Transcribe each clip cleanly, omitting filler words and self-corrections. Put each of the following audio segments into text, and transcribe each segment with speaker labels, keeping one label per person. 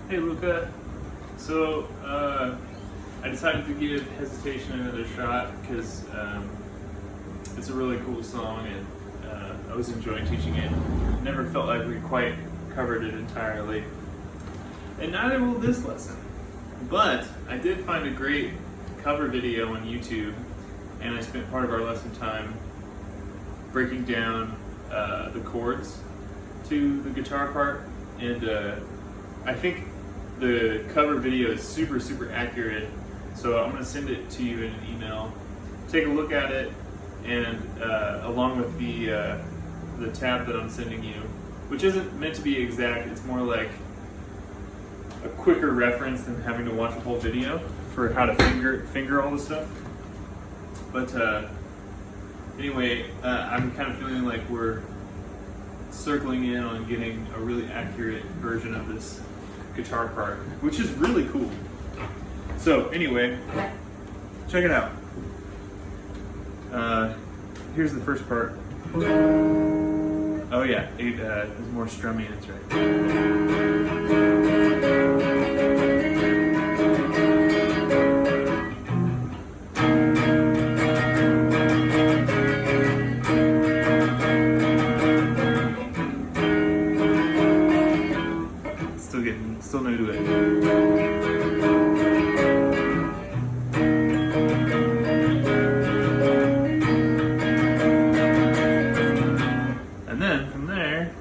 Speaker 1: Hey Luca. So I decided to give Hesitation another shot because it's a really cool song and I was enjoying teaching it. Never felt like we quite covered it entirely. And neither will this lesson. But I did find a great cover video on YouTube, and I spent part of our lesson time breaking down the chords to the guitar part, and I think the cover video is super accurate, so I'm going to send it to you in an email. Take a look at it, and along with the tab that I'm sending you, which isn't meant to be exact, it's more like a quicker reference than having to watch a whole video for how to finger all the stuff. But anyway, I'm kind of feeling like we're circling in on getting a really accurate version of this guitar part, which is really cool. So anyway, check it out. Here's the first part. Oh yeah, it is more strummy, that's right. Still new to it. And then from there,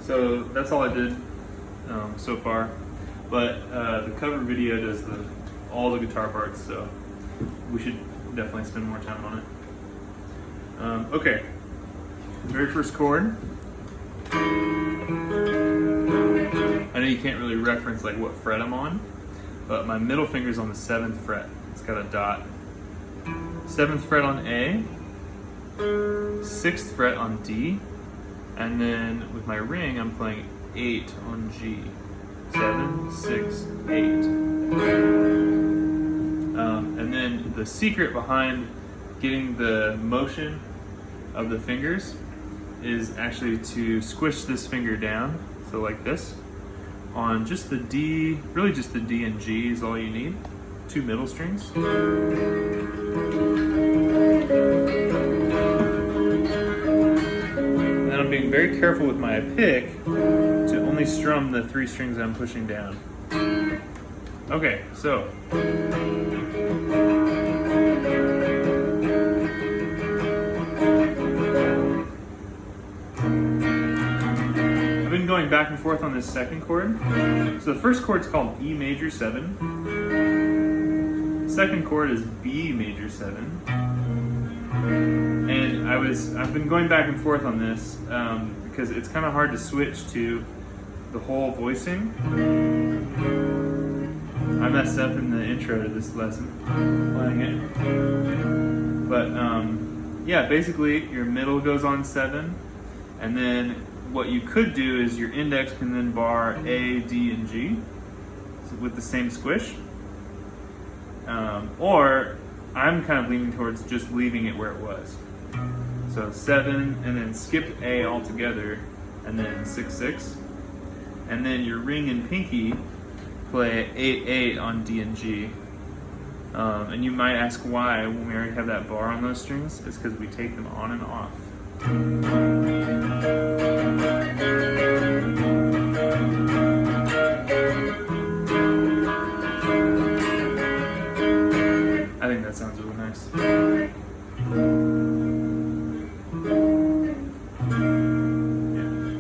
Speaker 1: so that's all I did so far, but the cover video does all the guitar parts, so we should definitely spend more time on it. Okay, the very first chord. I know you can't really reference like what fret I'm on, but my middle finger's on the 7th fret. It's got a dot. 7th fret on A, 6th fret on D, and then with my ring I'm playing 8 on G. 7, 6, 8. And then the secret behind getting the motion of the fingers is actually to squish this finger down, so like this, on just the D, really just the D and G is all you need. 2 middle strings. And then I'm being very careful with my pick to only strum the 3 strings I'm pushing down. Okay, so. I've been going back and forth on this second chord. So the first chord's called E major 7. Second chord is B major 7. And I've been going back and forth on this because it's kind of hard to switch to the whole voicing. I messed up in the intro to this lesson playing it. But yeah, basically your middle goes on 7, and then what you could do is your index can then bar A, D, and G with the same squish. Or I'm kind of leaning towards just leaving it where it was. So 7, and then skip A altogether, and then 6, 6. And then your ring and pinky play 8, 8 on D and G. And you might ask why when we already have that bar on those strings. It's because we take them on and off. I think that sounds really nice. Yeah.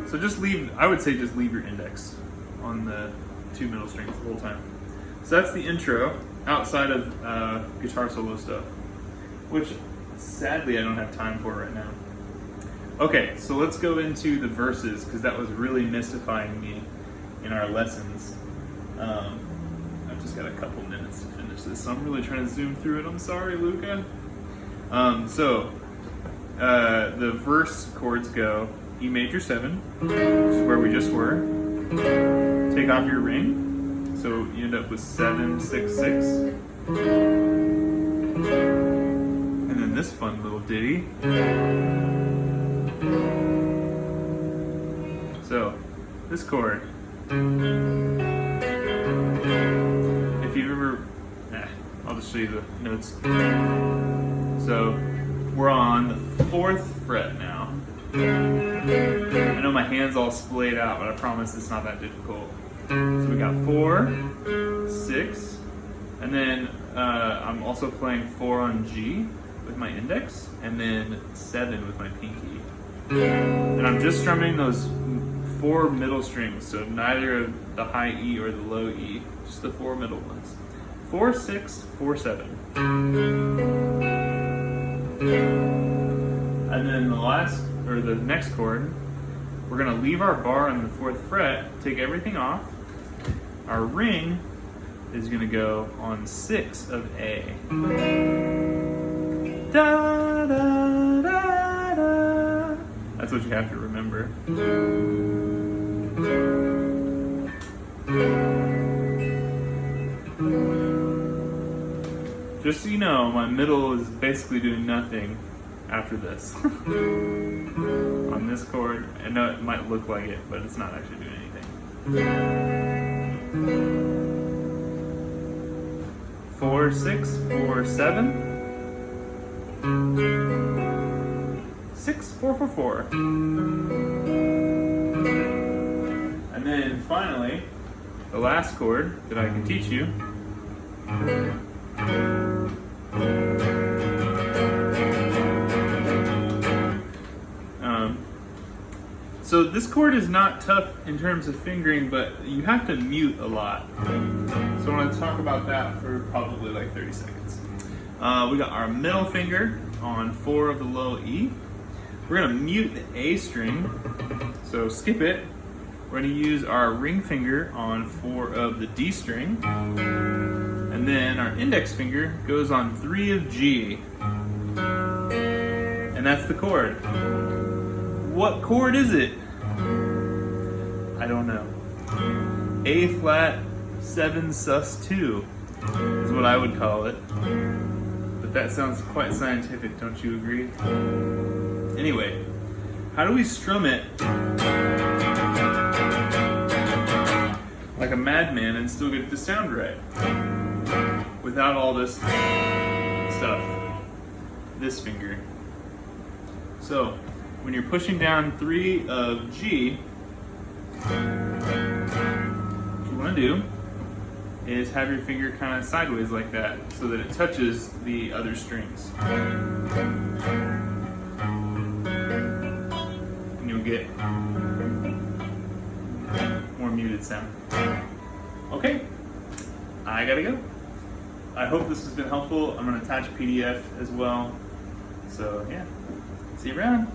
Speaker 1: So I would say just leave your index on the 2 middle strings the whole time. So that's the intro, outside of guitar solo stuff, which sadly I don't have time for right now. Okay, so let's go into the verses, because that was really mystifying me in our lessons. I have to just got a couple minutes to finish this, so I'm really trying to zoom through it. I'm sorry, Luca. The verse chords go E major 7, which is where we just were. Take off your ring, so you end up with 7, 6, 6. And then this fun little ditty. So, this chord. If you've ever, I'll just show you the notes. So, we're on the 4th fret now. I know my hand's all splayed out, but I promise it's not that difficult. So we got 4, 6, and then I'm also playing 4 on G with my index, and then 7 with my pinky. And I'm just strumming those 4 middle strings, so neither of the high E or the low E, just the 4 middle ones. 4, 6, 4, 7. And then the next chord, we're gonna leave our bar on the 4th fret, take everything off. Our ring is gonna go on 6 of A. Da, da, da, da. That's what you have to remember. Just so you know, my middle is basically doing nothing after this. On this chord, I know it might look like it, but it's not actually doing anything. 4, 6, 4, 7. 6, 4, 4, 4. And then finally, the last chord that I can teach you. So this chord is not tough in terms of fingering, but you have to mute a lot. So I want to talk about that for probably like 30 seconds. We got our middle finger on 4 of the low E. We're going to mute the A string, so skip it. We're going to use our ring finger on 4 of the D string. And then our index finger goes on 3 of G. And that's the chord. What chord is it? I don't know. A flat 7 sus 2 is what I would call it. But that sounds quite scientific, don't you agree? Anyway, how do we strum it like a madman and still get it to sound right? Without all this stuff. This finger. So, when you're pushing down 3 of G, what you want to do is have your finger kind of sideways like that so that it touches the other strings. And you'll get more muted sound. Okay, I gotta go. I hope this has been helpful. I'm going to attach a PDF as well. So yeah, see you around.